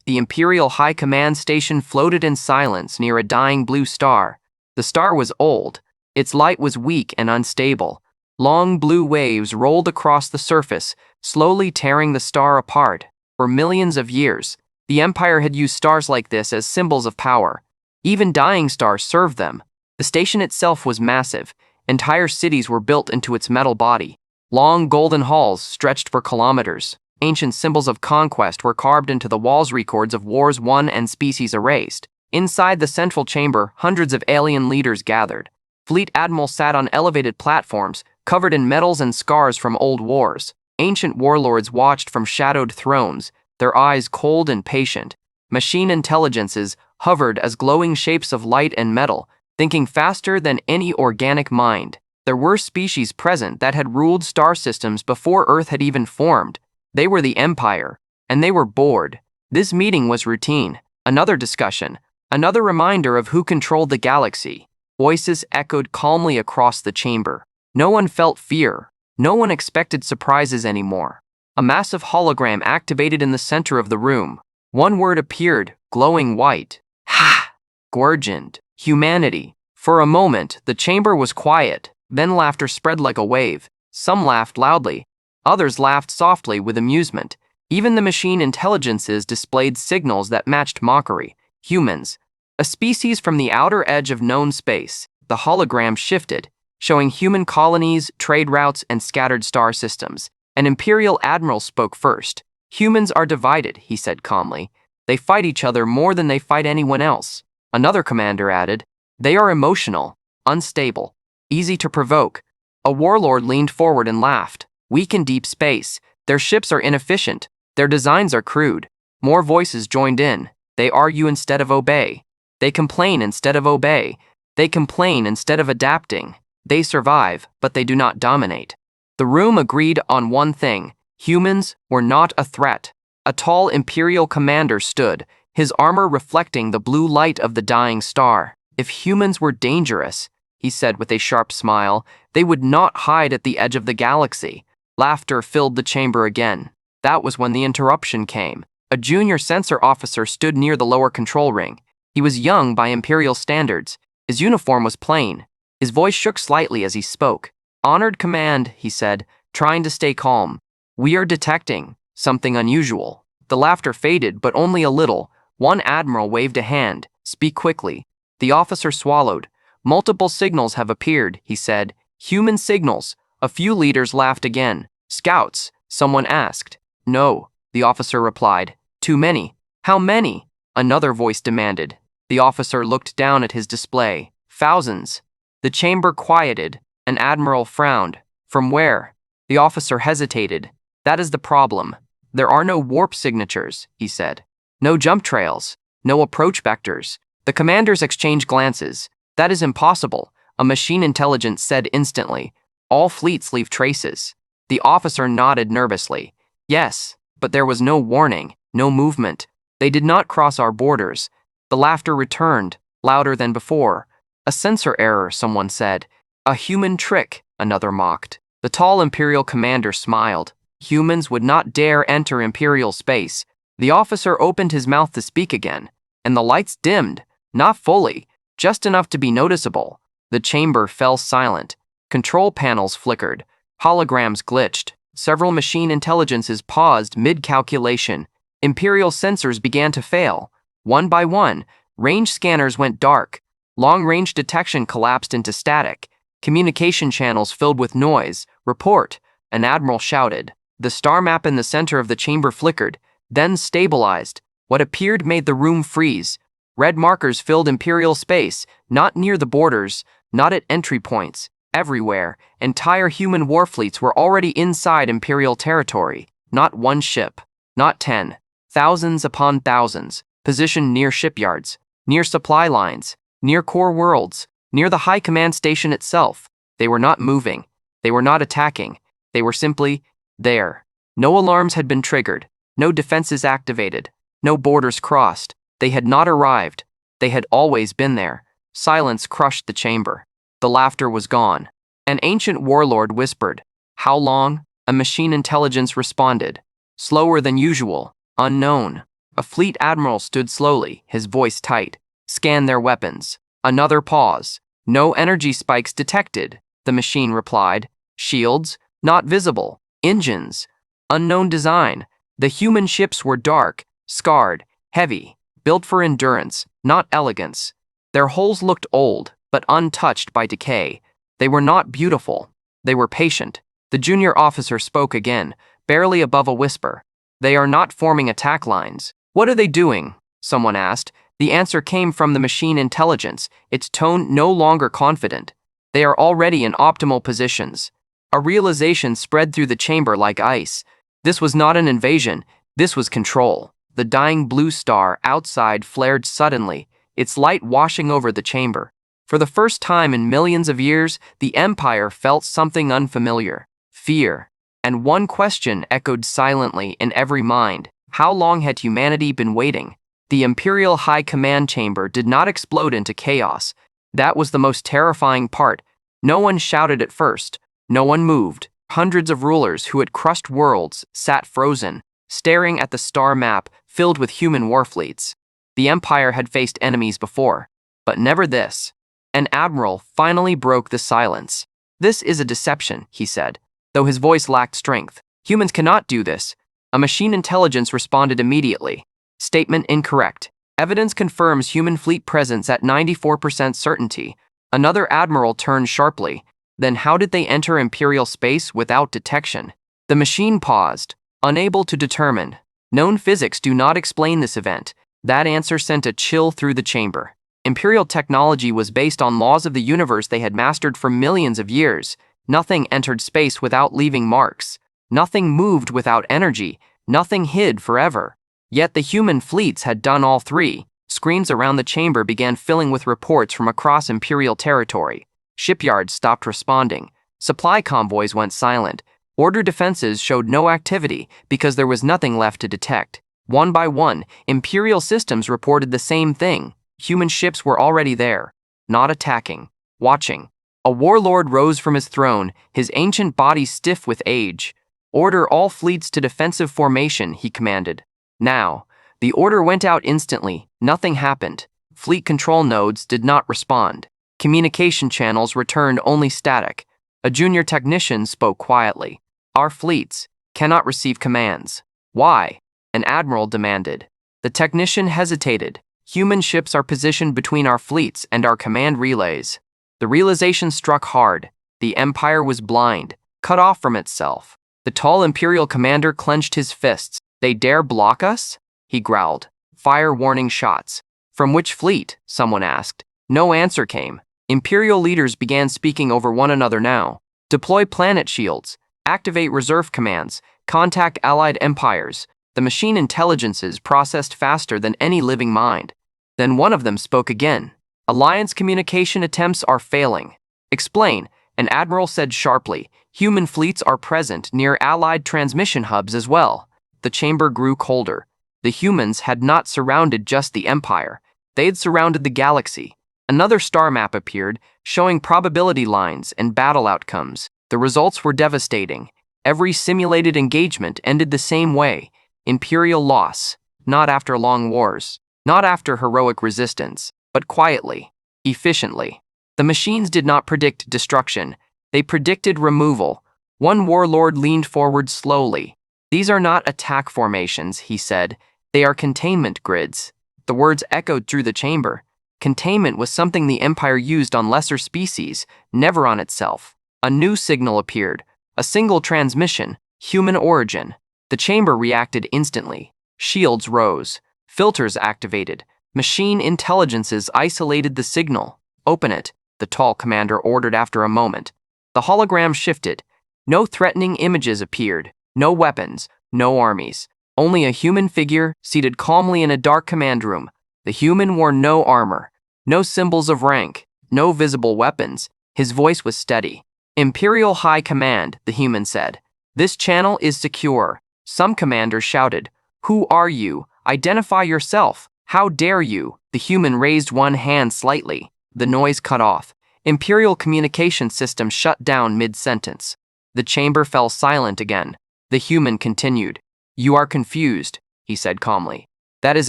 The Imperial High Command Station floated in silence near a dying blue star. The star was old. Its light was weak and unstable. Long blue waves rolled across the surface, slowly tearing the star apart. For millions of years, the Empire had used stars like this as symbols of power. Even dying stars served them. The station itself was massive. Entire cities were built into its metal body. Long golden halls stretched for kilometers. Ancient symbols of conquest were carved into the walls, records of wars won and species erased. Inside the central chamber, hundreds of alien leaders gathered. Fleet admirals sat on elevated platforms, covered in medals and scars from old wars. Ancient warlords watched from shadowed thrones, their eyes cold and patient. Machine intelligences hovered as glowing shapes of light and metal, thinking faster than any organic mind. There were species present that had ruled star systems before Earth had even formed. They were the Empire, and they were bored. This meeting was routine. Another discussion, another reminder of who controlled the galaxy. Voices echoed calmly across the chamber. No one felt fear. No one expected surprises anymore. A massive hologram activated in the center of the room. One word appeared, glowing white. Ha! Gurgent. Humanity. For a moment, the chamber was quiet. Then laughter spread like a wave. Some laughed loudly. Others laughed softly with amusement. Even the machine intelligences displayed signals that matched mockery. Humans. A species from the outer edge of known space. The hologram shifted, showing human colonies, trade routes, and scattered star systems. An Imperial admiral spoke first. Humans are divided, he said calmly. They fight each other more than they fight anyone else. Another commander added, they are emotional, unstable, easy to provoke. A warlord leaned forward and laughed. Weak in deep space, their ships are inefficient, their designs are crude. More voices joined in. They argue instead of obey. They complain instead of obey. They complain instead of adapting. They survive, but they do not dominate. The room agreed on one thing. Humans were not a threat. A tall Imperial commander stood, his armor reflecting the blue light of the dying star. If humans were dangerous, he said with a sharp smile, they would not hide at the edge of the galaxy. Laughter filled the chamber again. That was when the interruption came. A junior sensor officer stood near the lower control ring. He was young by Imperial standards. His uniform was plain. His voice shook slightly as he spoke. Honored command, he said, trying to stay calm. We are detecting something unusual. The laughter faded, but only a little. One admiral waved a hand. Speak quickly. The officer swallowed. Multiple signals have appeared, he said. Human signals. A few leaders laughed again. Scouts, someone asked. No, the officer replied. Too many. How many? Another voice demanded. The officer looked down at his display. Thousands. The chamber quieted. An admiral frowned. From where? The officer hesitated. That is the problem. There are no warp signatures, he said. No jump trails. No approach vectors. The commanders exchanged glances. That is impossible, a machine intelligence said instantly. All fleets leave traces. The officer nodded nervously. Yes, but there was no warning, no movement. They did not cross our borders. The laughter returned, louder than before. A sensor error, someone said. A human trick, another mocked. The tall Imperial commander smiled. Humans would not dare enter Imperial space. The officer opened his mouth to speak again, and the lights dimmed, not fully, just enough to be noticeable. The chamber fell silent. Control panels flickered. Holograms glitched. Several machine intelligences paused mid-calculation. Imperial sensors began to fail. One by one, range scanners went dark. Long-range detection collapsed into static. Communication channels filled with noise. Report, an admiral shouted. The star map in the center of the chamber flickered, then stabilized. What appeared made the room freeze. Red markers filled Imperial space, not near the borders, not at entry points. Everywhere, entire human warfleets were already inside Imperial territory. Not one ship, not 10. Thousands upon thousands, positioned near shipyards, near supply lines, near core worlds, near the high command station itself. They were not moving. They were not attacking. They were simply there. No alarms had been triggered. No defenses activated. No borders crossed. They had not arrived. They had always been there. Silence crushed the chamber. The laughter was gone. An ancient warlord whispered. How long? A machine intelligence responded. Slower than usual. Unknown. A fleet admiral stood slowly, his voice tight. Scan their weapons. Another pause. No energy spikes detected, the machine replied. Shields? Not visible. Engines? Unknown design. The human ships were dark, scarred, heavy, built for endurance, not elegance. Their hulls looked old, but untouched by decay. They were not beautiful. They were patient. The junior officer spoke again, barely above a whisper. They are not forming attack lines. What are they doing? Someone asked. The answer came from the machine intelligence, its tone no longer confident. They are already in optimal positions. A realization spread through the chamber like ice. This was not an invasion, this was control. The dying blue star outside flared suddenly, its light washing over the chamber. For the first time in millions of years, the Empire felt something unfamiliar. Fear. And one question echoed silently in every mind. How long had humanity been waiting? The Imperial High Command Chamber did not explode into chaos. That was the most terrifying part. No one shouted at first. No one moved. Hundreds of rulers who had crushed worlds sat frozen, staring at the star map filled with human warfleets. The Empire had faced enemies before, but never this. An admiral finally broke the silence. This is a deception, he said, though his voice lacked strength. Humans cannot do this. A machine intelligence responded immediately. Statement incorrect. Evidence confirms human fleet presence at 94% certainty. Another admiral turned sharply. Then how did they enter Imperial space without detection? The machine paused, unable to determine. Known physics do not explain this event. That answer sent a chill through the chamber. Imperial technology was based on laws of the universe they had mastered for millions of years. Nothing entered space without leaving marks. Nothing moved without energy. Nothing hid forever. Yet the human fleets had done all three. Screens around the chamber began filling with reports from across Imperial territory. Shipyards stopped responding. Supply convoys went silent. Order defenses showed no activity because there was nothing left to detect. One by one, Imperial systems reported the same thing. Human ships were already there, not attacking, watching. A warlord rose from his throne, his ancient body stiff with age. Order all fleets to defensive formation, he commanded. Now, the order went out instantly. Nothing happened. Fleet control nodes did not respond. Communication channels returned only static. A junior technician spoke quietly. Our fleets cannot receive commands. Why? An admiral demanded. The technician hesitated. Human ships are positioned between our fleets and our command relays. The realization struck hard. The Empire was blind, cut off from itself. The tall Imperial commander clenched his fists. They dare block us? He growled. Fire warning shots. From which fleet? Someone asked. No answer came. Imperial leaders began speaking over one another now. Deploy planet shields. Activate reserve commands. Contact allied empires. The machine intelligences processed faster than any living mind. Then one of them spoke again. Alliance communication attempts are failing. Explain, an admiral said sharply. Human fleets are present near allied transmission hubs as well. The chamber grew colder. The humans had not surrounded just the Empire. They had surrounded the galaxy. Another star map appeared, showing probability lines and battle outcomes. The results were devastating. Every simulated engagement ended the same way. Imperial loss. Not after long wars. Not after heroic resistance. But quietly. Efficiently. The machines did not predict destruction. They predicted removal. One warlord leaned forward slowly. These are not attack formations, he said. They are containment grids. The words echoed through the chamber. Containment was something the Empire used on lesser species, never on itself. A new signal appeared. A single transmission, human origin. The chamber reacted instantly. Shields rose. Filters activated. Machine intelligences isolated the signal. Open it, the tall commander ordered after a moment. The hologram shifted. No threatening images appeared. No weapons, no armies. Only a human figure seated calmly in a dark command room. The human wore no armor, no symbols of rank, no visible weapons. His voice was steady. Imperial High Command, the human said. This channel is secure. Some commanders shouted. Who are you? Identify yourself. How dare you? The human raised one hand slightly. The noise cut off. Imperial communication system shut down mid-sentence. The chamber fell silent again. The human continued. You are confused, he said calmly. That is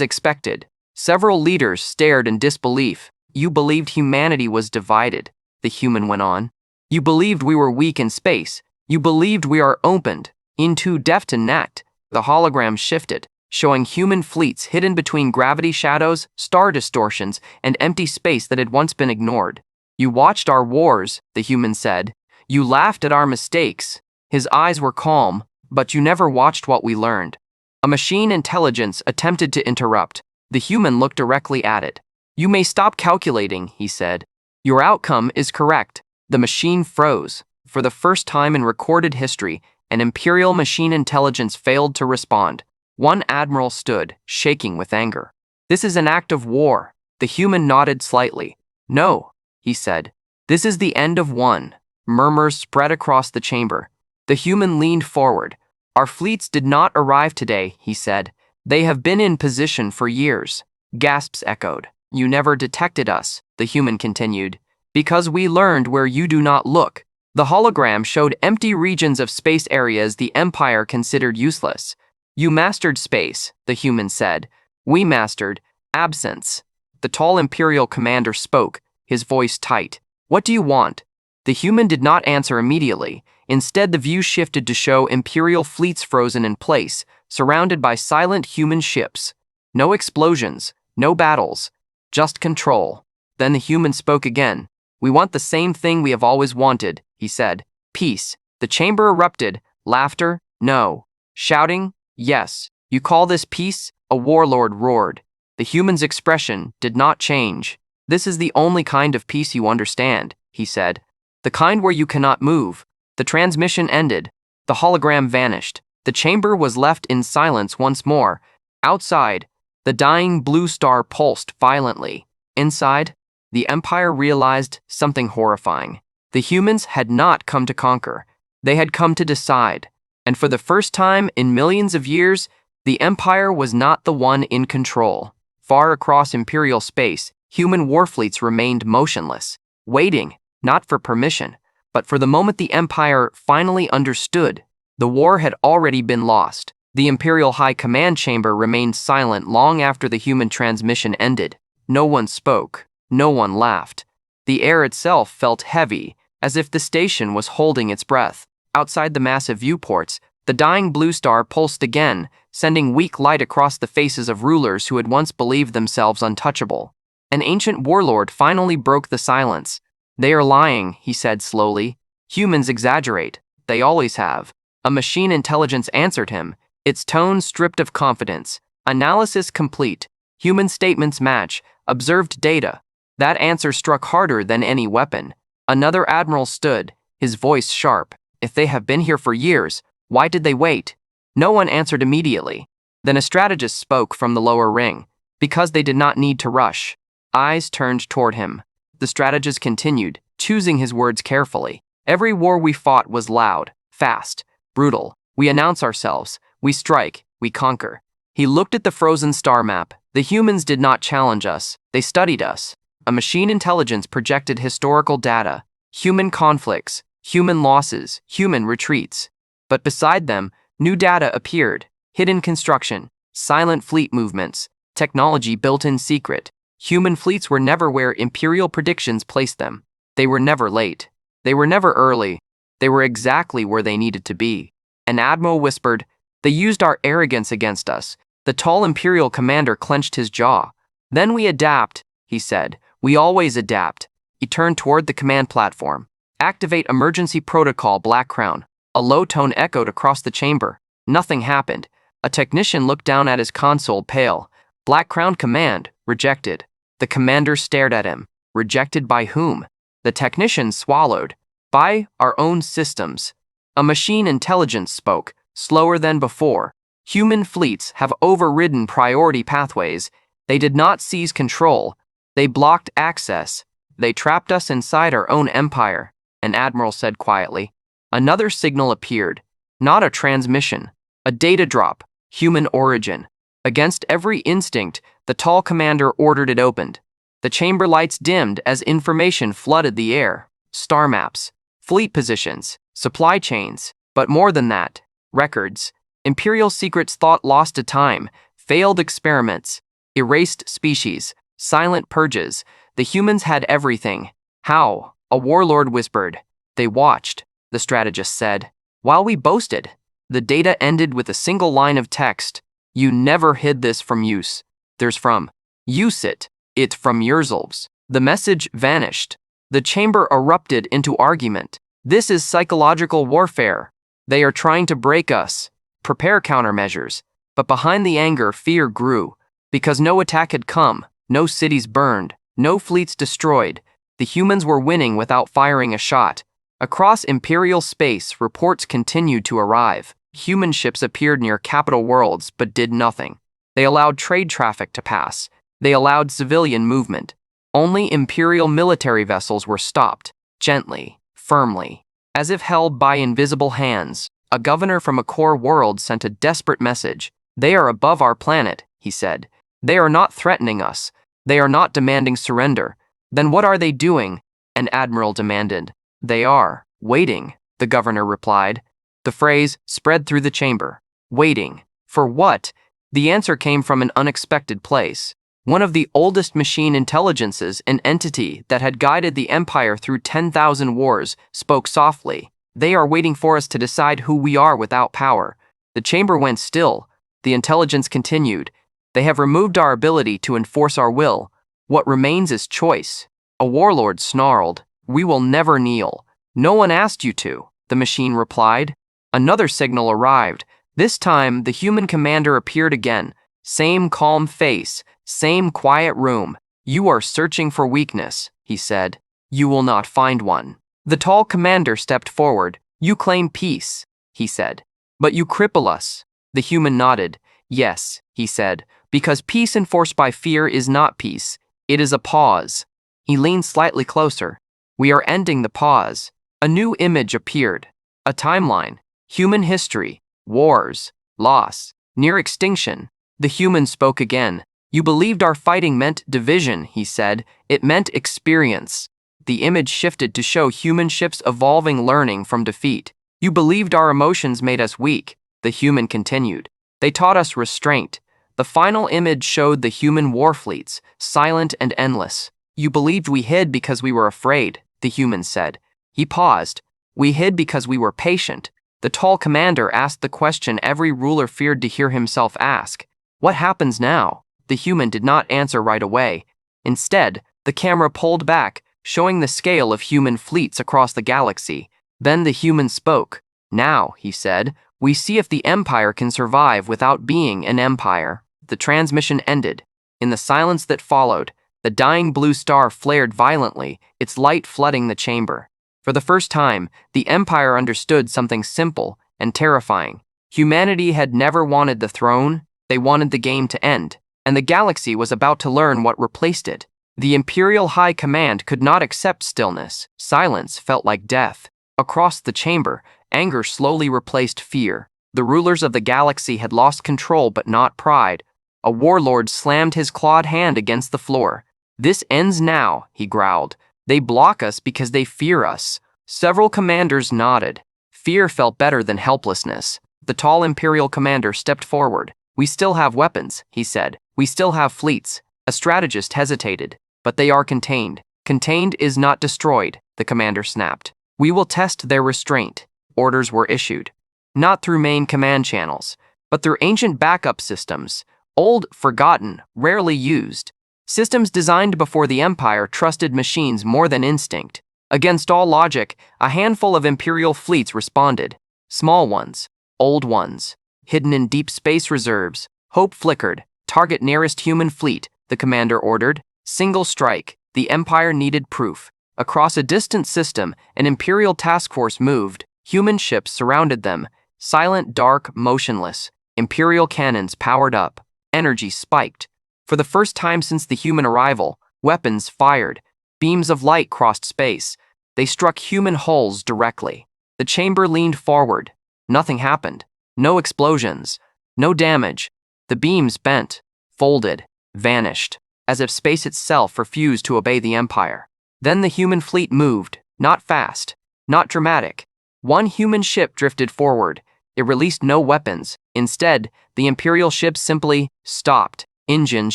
expected. Several leaders stared in disbelief. You believed humanity was divided, the human went on. You believed we were weak in space. You believed we are opened, into depth and net. The hologram shifted, showing human fleets hidden between gravity shadows, star distortions, and empty space that had once been ignored. You watched our wars, the human said. You laughed at our mistakes. His eyes were calm, but you never watched what we learned. A machine intelligence attempted to interrupt. The human looked directly at it. You may stop calculating, he said. Your outcome is correct. The machine froze. For the first time in recorded history, an Imperial machine intelligence failed to respond. One admiral stood, shaking with anger. This is an act of war. The human nodded slightly. No, he said. This is the end of one. Murmurs spread across the chamber. The human leaned forward. Our fleets did not arrive today, he said. They have been in position for years. Gasps echoed. You never detected us, the human continued. Because we learned where you do not look. The hologram showed empty regions of space areas the Empire considered useless. You mastered space, the human said. We mastered absence. The tall Imperial commander spoke, his voice tight. What do you want? The human did not answer immediately. Instead, the view shifted to show Imperial fleets frozen in place, surrounded by silent human ships. No explosions, no battles, just control. Then the human spoke again. We want the same thing we have always wanted, he said. Peace. The chamber erupted. Laughter? No. Shouting? Yes. You call this peace? A warlord roared. The human's expression did not change. This is the only kind of peace you understand, he said. The kind where you cannot move. The transmission ended. The hologram vanished. The chamber was left in silence once more. Outside, the dying blue star pulsed violently. Inside, the Empire realized something horrifying. The humans had not come to conquer. They had come to decide. And for the first time in millions of years, the Empire was not the one in control. Far across Imperial space, human warfleets remained motionless, waiting, not for permission, but for the moment the Empire finally understood. The war had already been lost. The Imperial High Command Chamber remained silent long after the human transmission ended. No one spoke. No one laughed. The air itself felt heavy, as if the station was holding its breath. Outside the massive viewports, the dying blue star pulsed again, sending weak light across the faces of rulers who had once believed themselves untouchable. An ancient warlord finally broke the silence. They are lying, he said slowly. Humans exaggerate. They always have. A machine intelligence answered him, its tone stripped of confidence. Analysis complete. Human statements match. Observed data. That answer struck harder than any weapon. Another admiral stood, his voice sharp. If they have been here for years, why did they wait? No one answered immediately. Then a strategist spoke from the lower ring. Because they did not need to rush. Eyes turned toward him. The strategist continued, choosing his words carefully. Every war we fought was loud, fast, brutal. We announce ourselves. We strike. We conquer. He looked at the frozen star map. The humans did not challenge us. They studied us. A machine intelligence projected historical data, human conflicts, human losses, human retreats. But beside them, new data appeared, hidden construction, silent fleet movements, technology built in secret. Human fleets were never where Imperial predictions placed them. They were never late. They were never early. They were exactly where they needed to be. An admiral whispered, "They used our arrogance against us." The tall Imperial commander clenched his jaw. "Then we adapt," he said. "We always adapt." He turned toward the command platform. "Activate emergency protocol, Black Crown." A low tone echoed across the chamber. Nothing happened. A technician looked down at his console, pale. "Black Crown command, rejected." The commander stared at him. Rejected by whom? The technician swallowed. "By our own systems." A machine intelligence spoke, slower than before. "Human fleets have overridden priority pathways. They did not seize control. They blocked access. They trapped us inside our own empire," an admiral said quietly. Another signal appeared. Not a transmission. A data drop. Human origin. Against every instinct, the tall commander ordered it opened. The chamber lights dimmed as information flooded the air. Star maps. Fleet positions. Supply chains. But more than that. Records. Imperial secrets thought lost to time. Failed experiments, erased species, silent purges. The humans had everything. How? A warlord whispered. They watched, the strategist said. While we boasted, the data ended with a single line of text. You never hid this from use. There's from. Use it from yourselves. The message vanished. The chamber erupted into argument. This is psychological warfare. They are trying to break us. Prepare countermeasures. But behind the anger, fear grew. Because no attack had come, no cities burned, no fleets destroyed. The humans were winning without firing a shot. Across Imperial space, reports continued to arrive. Human ships appeared near capital worlds but did nothing. They allowed trade traffic to pass. They allowed civilian movement. Only Imperial military vessels were stopped, gently, firmly. As if held by invisible hands, a governor from a core world sent a desperate message. They are above our planet, he said. They are not threatening us. They are not demanding surrender. Then what are they doing? An admiral demanded. They are waiting, the governor replied. The phrase spread through the chamber. Waiting. For what? The answer came from an unexpected place. One of the oldest machine intelligences, an entity that had guided the Empire through 10,000 wars, spoke softly. They are waiting for us to decide who we are without power. The chamber went still. The intelligence continued. They have removed our ability to enforce our will. What remains is choice. A warlord snarled. We will never kneel. No one asked you to, the machine replied. Another signal arrived. This time, the human commander appeared again. Same calm face, same quiet room. You are searching for weakness, he said. You will not find one. The tall commander stepped forward. You claim peace, he said. But you cripple us. The human nodded. Yes, he said, because peace enforced by fear is not peace. It is a pause. He leaned slightly closer. We are ending the pause. A new image appeared. A timeline. Human history. Wars. Loss. Near extinction. The human spoke again. You believed our fighting meant division, he said. It meant experience. The image shifted to show human ships evolving, learning from defeat. You believed our emotions made us weak, the human continued. They taught us restraint. The final image showed the human warfleets, silent and endless. You believed we hid because we were afraid, the human said. He paused. We hid because we were patient. The tall commander asked the question every ruler feared to hear himself ask. What happens now? The human did not answer right away. Instead, the camera pulled back, showing the scale of human fleets across the galaxy. Then the human spoke. Now, he said, we see if the Empire can survive without being an empire. The transmission ended. In the silence that followed, the dying blue star flared violently, its light flooding the chamber. For the first time, the Empire understood something simple and terrifying. Humanity had never wanted the throne, they wanted the game to end, and the galaxy was about to learn what replaced it. The Imperial High Command could not accept stillness. Silence felt like death. Across the chamber, anger slowly replaced fear. The rulers of the galaxy had lost control but not pride. A warlord slammed his clawed hand against the floor. This ends now, he growled. They block us because they fear us. Several commanders nodded. Fear felt better than helplessness. The tall Imperial commander stepped forward. We still have weapons, he said. We still have fleets. A strategist hesitated. But they are contained. Contained is not destroyed, the commander snapped. We will test their restraint. Orders were issued. Not through main command channels, but through ancient backup systems. Old, forgotten, rarely used. Systems designed before the Empire trusted machines more than instinct. Against all logic, a handful of Imperial fleets responded. Small ones, old ones, hidden in deep space reserves. Hope flickered. Target nearest human fleet, the commander ordered. Single strike. The Empire needed proof. Across a distant system, an Imperial task force moved. Human ships surrounded them. Silent, dark, motionless. Imperial cannons powered up. Energy spiked. For the first time since the human arrival, weapons fired. Beams of light crossed space. They struck human hulls directly. The chamber leaned forward. Nothing happened. No explosions. No damage. The beams bent, folded, vanished, as if space itself refused to obey the Empire. Then the human fleet moved, not fast, not dramatic. One human ship drifted forward, It released no weapons. Instead, the Imperial ship simply stopped. Engines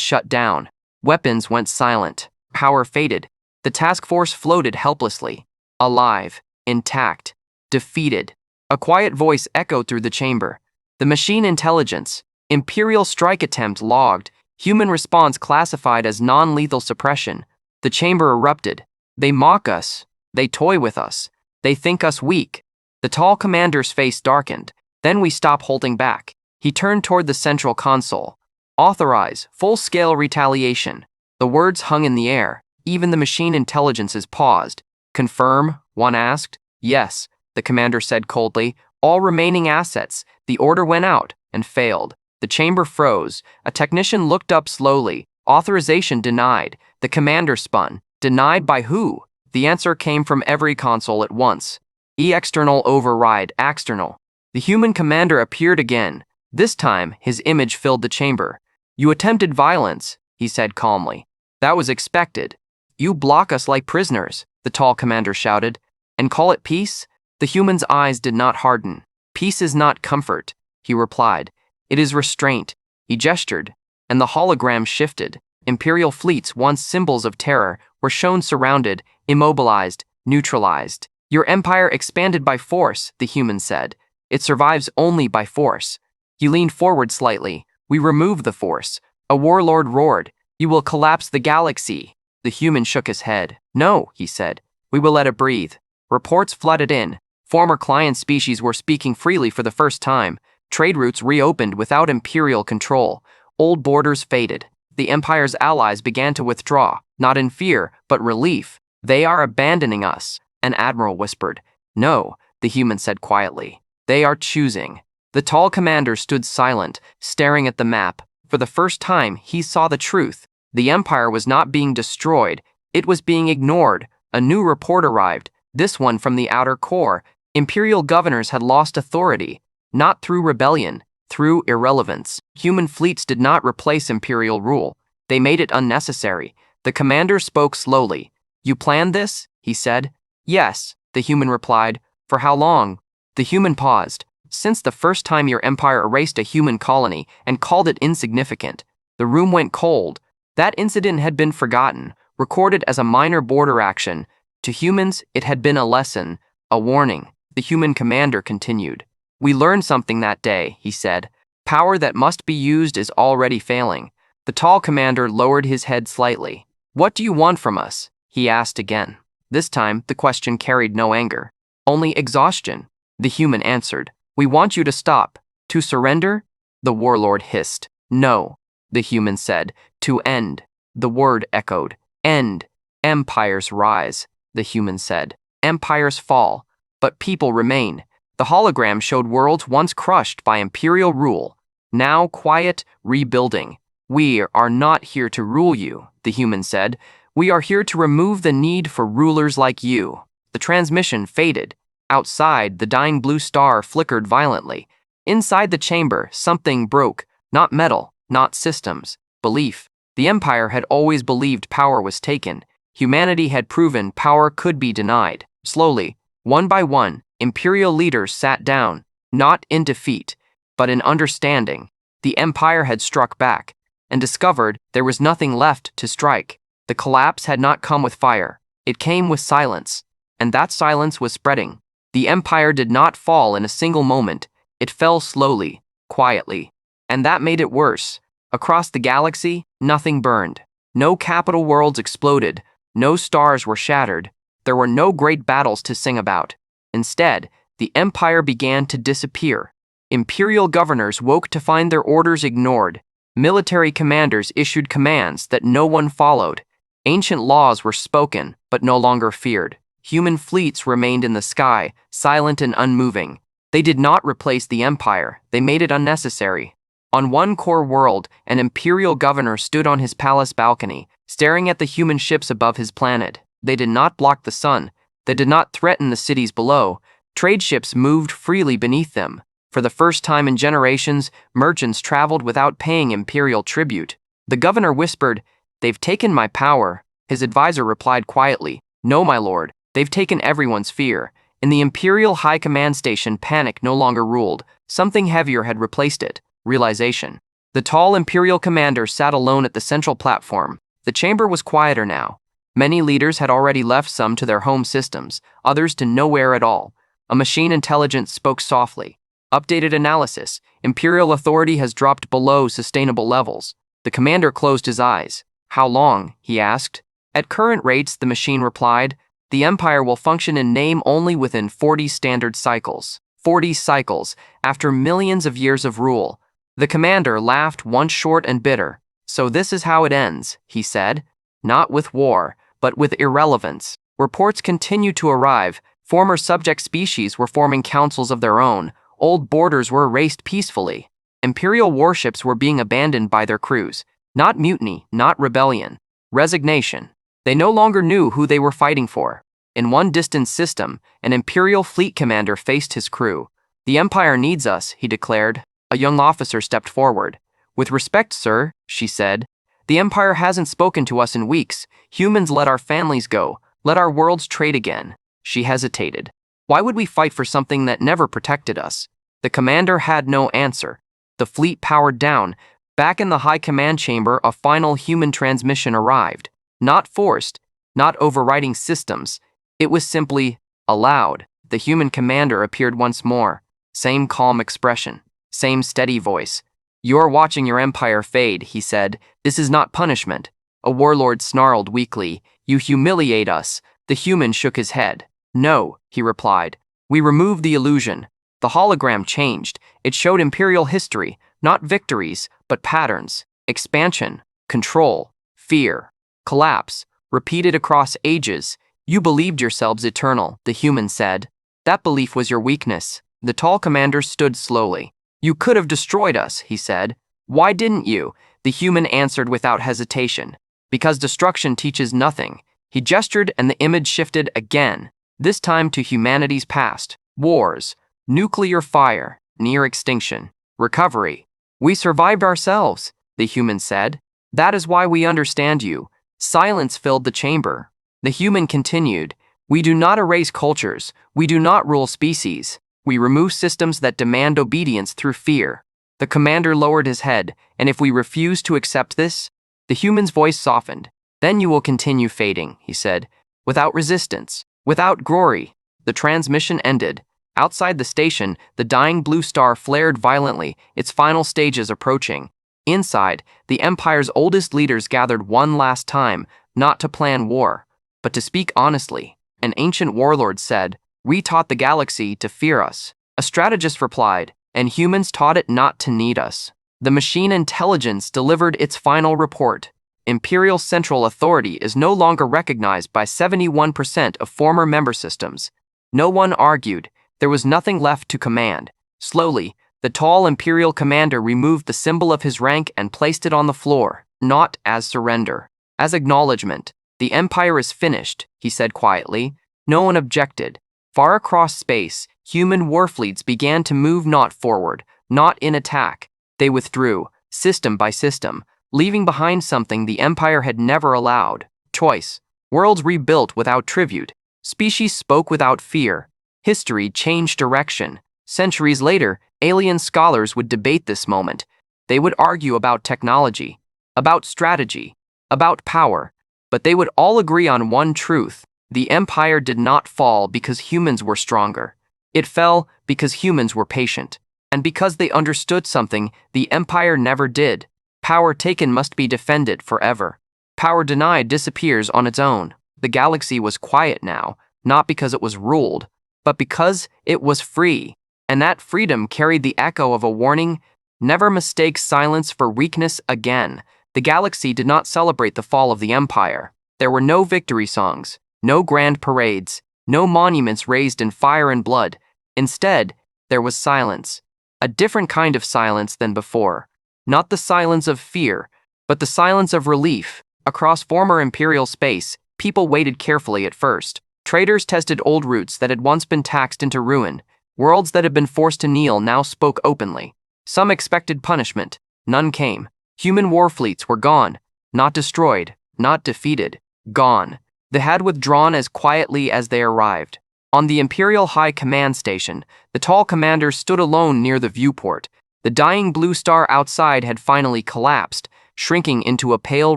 shut down. Weapons went silent. Power faded. The task force floated helplessly. Alive. Intact. Defeated. A quiet voice echoed through the chamber. The machine intelligence. Imperial strike attempt logged. Human response classified as non-lethal suppression. The chamber erupted. They mock us. They toy with us. They think us weak. The tall commander's face darkened. Then we stop holding back. He turned toward the central console. Authorize full-scale retaliation. The words hung in the air. Even the machine intelligences paused. Confirm? One asked. Yes, the commander said coldly. All remaining assets. The order went out and failed. The chamber froze. A technician looked up slowly. Authorization denied. The commander spun. Denied by who? The answer came from every console at once. External override external. The human commander appeared again. This time, his image filled the chamber. You attempted violence, he said calmly. That was expected. You block us like prisoners, the tall commander shouted. And call it peace? The human's eyes did not harden. Peace is not comfort, he replied. It is restraint. He gestured, and the hologram shifted. Imperial fleets, once symbols of terror, were shown surrounded, immobilized, neutralized. Your empire expanded by force, the human said. It survives only by force. He leaned forward slightly. We remove the force. A warlord roared. You will collapse the galaxy. The human shook his head. No, he said. We will let it breathe. Reports flooded in. Former client species were speaking freely for the first time. Trade routes reopened without imperial control. Old borders faded. The empire's allies began to withdraw, not in fear, but relief. They are abandoning us, an admiral whispered. No, the human said quietly. They are choosing. The tall commander stood silent, staring at the map. For the first time, he saw the truth. The empire was not being destroyed. It was being ignored. A new report arrived, this one from the outer core. Imperial governors had lost authority, not through rebellion, through irrelevance. Human fleets did not replace imperial rule. They made it unnecessary. The commander spoke slowly. You planned this? He said. Yes, the human replied. For how long? The human paused. Since the first time your empire erased a human colony and called it insignificant. The room went cold. That incident had been forgotten, recorded as a minor border action. To humans, it had been a lesson, a warning. The human commander continued. We learned something that day, he said. Power that must be used is already failing. The tall commander lowered his head slightly. What do you want from us? He asked again. This time, the question carried no anger. Only exhaustion. The human answered. We want you to stop. To surrender? The warlord hissed. No, the human said. To end. The word echoed. End. Empires rise, the human said. Empires fall, but people remain. The hologram showed worlds once crushed by imperial rule, now quiet, rebuilding. We are not here to rule you, the human said. We are here to remove the need for rulers like you. The transmission faded. Outside, the dying blue star flickered violently. Inside the chamber, something broke. Not metal, not systems. Belief. The empire had always believed power was taken. Humanity had proven power could be denied. Slowly, one by one, imperial leaders sat down, not in defeat, but in understanding. The empire had struck back, and discovered there was nothing left to strike. The collapse had not come with fire. It came with silence, and that silence was spreading. The empire did not fall in a single moment. It fell slowly, quietly, and that made it worse. Across the galaxy, nothing burned. No capital worlds exploded. No stars were shattered. There were no great battles to sing about. Instead, the empire began to disappear. Imperial governors woke to find their orders ignored. Military commanders issued commands that no one followed. Ancient laws were spoken, but no longer feared. Human fleets remained in the sky, silent and unmoving. They did not replace the empire. They made it unnecessary. On one core world, an imperial governor stood on his palace balcony, staring at the human ships above his planet. They did not block the sun. They did not threaten the cities below. Trade ships moved freely beneath them. For the first time in generations, merchants traveled without paying imperial tribute. The governor whispered, "They've taken my power." His advisor replied quietly, "No, my lord. They've taken everyone's fear." In the Imperial High Command Station, panic no longer ruled. Something heavier had replaced it. Realization. The tall Imperial commander sat alone at the central platform. The chamber was quieter now. Many leaders had already left, some to their home systems, others to nowhere at all. A machine intelligence spoke softly. Updated analysis. Imperial authority has dropped below sustainable levels. The commander closed his eyes. How long? He asked. At current rates, the machine replied, the Empire will function in name only within 40 standard cycles. 40 cycles, after millions of years of rule. The commander laughed once short and bitter. So this is how it ends, he said. Not with war, but with irrelevance. Reports continued to arrive. Former subject species were forming councils of their own. Old borders were erased peacefully. Imperial warships were being abandoned by their crews. Not mutiny, not rebellion. Resignation. They no longer knew who they were fighting for. In one distant system, an Imperial fleet commander faced his crew. The Empire needs us, he declared. A young officer stepped forward. With respect, sir, she said. The Empire hasn't spoken to us in weeks. Humans let our families go. Let our worlds trade again. She hesitated. Why would we fight for something that never protected us? The commander had no answer. The fleet powered down. Back in the high command chamber, a final human transmission arrived. Not forced, not overriding systems. It was simply allowed. The human commander appeared once more. Same calm expression. Same steady voice. You're watching your empire fade, he said. This is not punishment. A warlord snarled weakly. You humiliate us. The human shook his head. No, he replied. We removed the illusion. The hologram changed. It showed imperial history, not victories, but patterns. Expansion, control, fear, collapse, repeated across ages. You believed yourselves eternal, the human said. That belief was your weakness. The tall commander stood slowly. You could have destroyed us, he said. Why didn't you? The human answered without hesitation. Because destruction teaches nothing. He gestured and the image shifted again, this time to humanity's past. Wars, nuclear fire, near extinction, recovery. We survived ourselves, the human said. That is why we understand you. Silence filled the chamber. The human continued. We do not erase cultures. We do not rule species. We remove systems that demand obedience through fear. The commander lowered his head, and if we refuse to accept this, the human's voice softened. Then you will continue fading, he said, without resistance, without glory. The transmission ended. Outside the station, the dying blue star flared violently, its final stages approaching. Inside, the Empire's oldest leaders gathered one last time, not to plan war, but to speak honestly. An ancient warlord said, we taught the galaxy to fear us. A strategist replied, and humans taught it not to need us. The machine intelligence delivered its final report. Imperial Central Authority is no longer recognized by 71% of former member systems. No one argued. There was nothing left to command. Slowly, the tall Imperial commander removed the symbol of his rank and placed it on the floor, not as surrender, as acknowledgement. The Empire is finished, he said quietly. No one objected. Far across space, human warfleets began to move, not forward, not in attack. They withdrew, system by system, leaving behind something the Empire had never allowed. Choice. Worlds rebuilt without tribute. Species spoke without fear. History changed direction. Centuries later, alien scholars would debate this moment. They would argue about technology, about strategy, about power, but they would all agree on one truth. The Empire did not fall because humans were stronger. It fell because humans were patient. And because they understood something the Empire never did. Power taken must be defended forever. Power denied disappears on its own. The galaxy was quiet now, not because it was ruled, but because it was free. And that freedom carried the echo of a warning: never mistake silence for weakness again. The galaxy did not celebrate the fall of the Empire. There were no victory songs, no grand parades, no monuments raised in fire and blood. Instead, there was silence. A different kind of silence than before. Not the silence of fear, but the silence of relief. Across former Imperial space, people waited carefully at first. Traders tested old routes that had once been taxed into ruin. Worlds that had been forced to kneel now spoke openly. Some expected punishment. None came. Human warfleets were gone. Not destroyed, not defeated. Gone. They had withdrawn as quietly as they arrived. On the Imperial High Command Station, the tall commander stood alone near the viewport. The dying blue star outside had finally collapsed, shrinking into a pale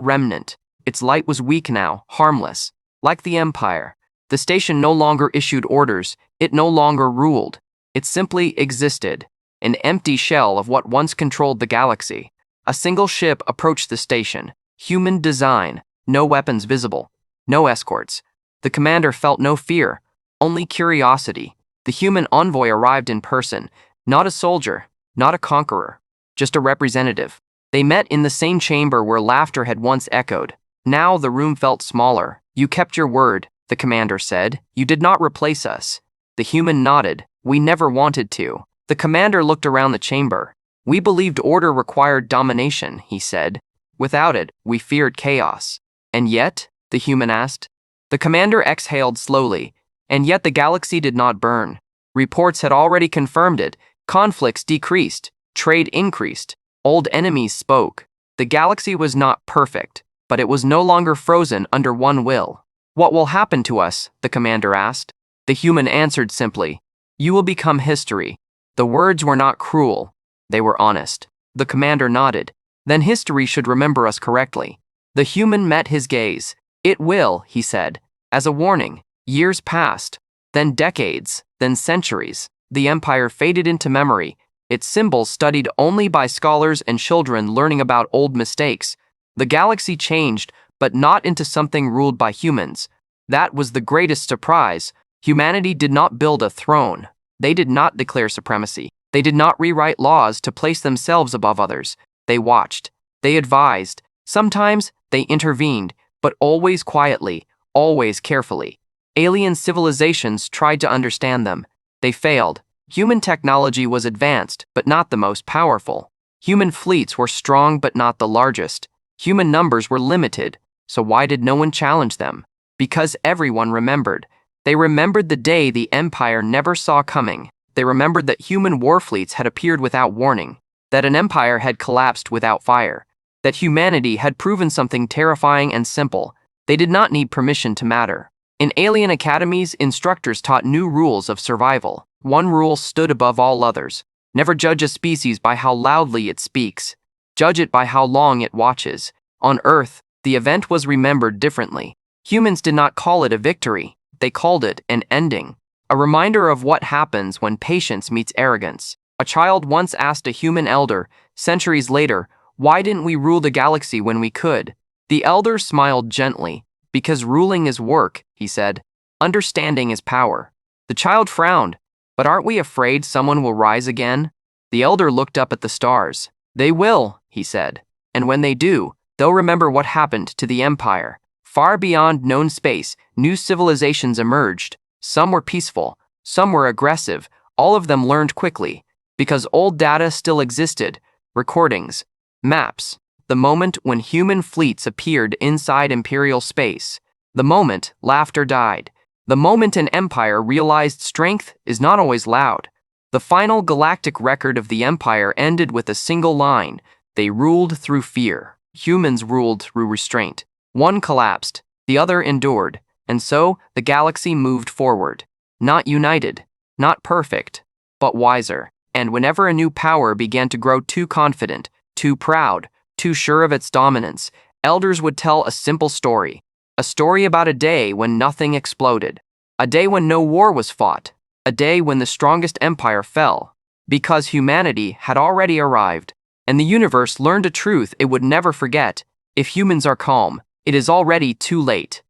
remnant. Its light was weak now, harmless. Like the Empire, the station no longer issued orders, it no longer ruled. It simply existed, an empty shell of what once controlled the galaxy. A single ship approached the station, human design, no weapons visible, no escorts. The commander felt no fear, only curiosity. The human envoy arrived in person, not a soldier, not a conqueror, just a representative. They met in the same chamber where laughter had once echoed. Now the room felt smaller. "You kept your word," the commander said. "You did not replace us." The human nodded. "We never wanted to." The commander looked around the chamber. "We believed order required domination," he said. "Without it, we feared chaos." "And yet?" the human asked. The commander exhaled slowly. "And yet the galaxy did not burn. Reports had already confirmed it. Conflicts decreased. Trade increased. Old enemies spoke. The galaxy was not perfect, but it was no longer frozen under one will." "What will happen to us?" the commander asked. The human answered simply, "You will become history." The words were not cruel. They were honest. The commander nodded. "Then history should remember us correctly." The human met his gaze. "It will," he said, as a warning. Years passed, then decades, then centuries. The empire faded into memory, its symbols studied only by scholars and children learning about old mistakes. The galaxy changed, but not into something ruled by humans. That was the greatest surprise. Humanity did not build a throne. They did not declare supremacy. They did not rewrite laws to place themselves above others. They watched. They advised. Sometimes they intervened, but always quietly, always carefully. Alien civilizations tried to understand them. They failed. Human technology was advanced, but not the most powerful. Human fleets were strong, but not the largest. Human numbers were limited, so why did no one challenge them? Because everyone remembered. They remembered the day the Empire never saw coming. They remembered that human warfleets had appeared without warning, that an empire had collapsed without fire, that humanity had proven something terrifying and simple. They did not need permission to matter. In alien academies, instructors taught new rules of survival. One rule stood above all others. Never judge a species by how loudly it speaks. Judge it by how long it watches. On Earth, the event was remembered differently. Humans did not call it a victory. They called it an ending. A reminder of what happens when patience meets arrogance. A child once asked a human elder, centuries later, "Why didn't we rule the galaxy when we could?" The elder smiled gently. "Because ruling is work," he said. "Understanding is power." The child frowned. "But aren't we afraid someone will rise again?" The elder looked up at the stars. "They will," he said. "And when they do, they'll remember what happened to the Empire." Far beyond known space, new civilizations emerged. Some were peaceful, some were aggressive. All of them learned quickly, because old data still existed. Recordings, maps. The moment when human fleets appeared inside Imperial space. The moment laughter died. The moment an empire realized strength is not always loud. The final galactic record of the Empire ended with a single line. They ruled through fear. Humans ruled through restraint. One collapsed, the other endured, and so the galaxy moved forward. Not united, not perfect, but wiser. And whenever a new power began to grow too confident, too proud, too sure of its dominance, elders would tell a simple story. A story about a day when nothing exploded. A day when no war was fought. A day when the strongest empire fell. Because humanity had already arrived, and the universe learned a truth it would never forget. If humans are calm, it is already too late.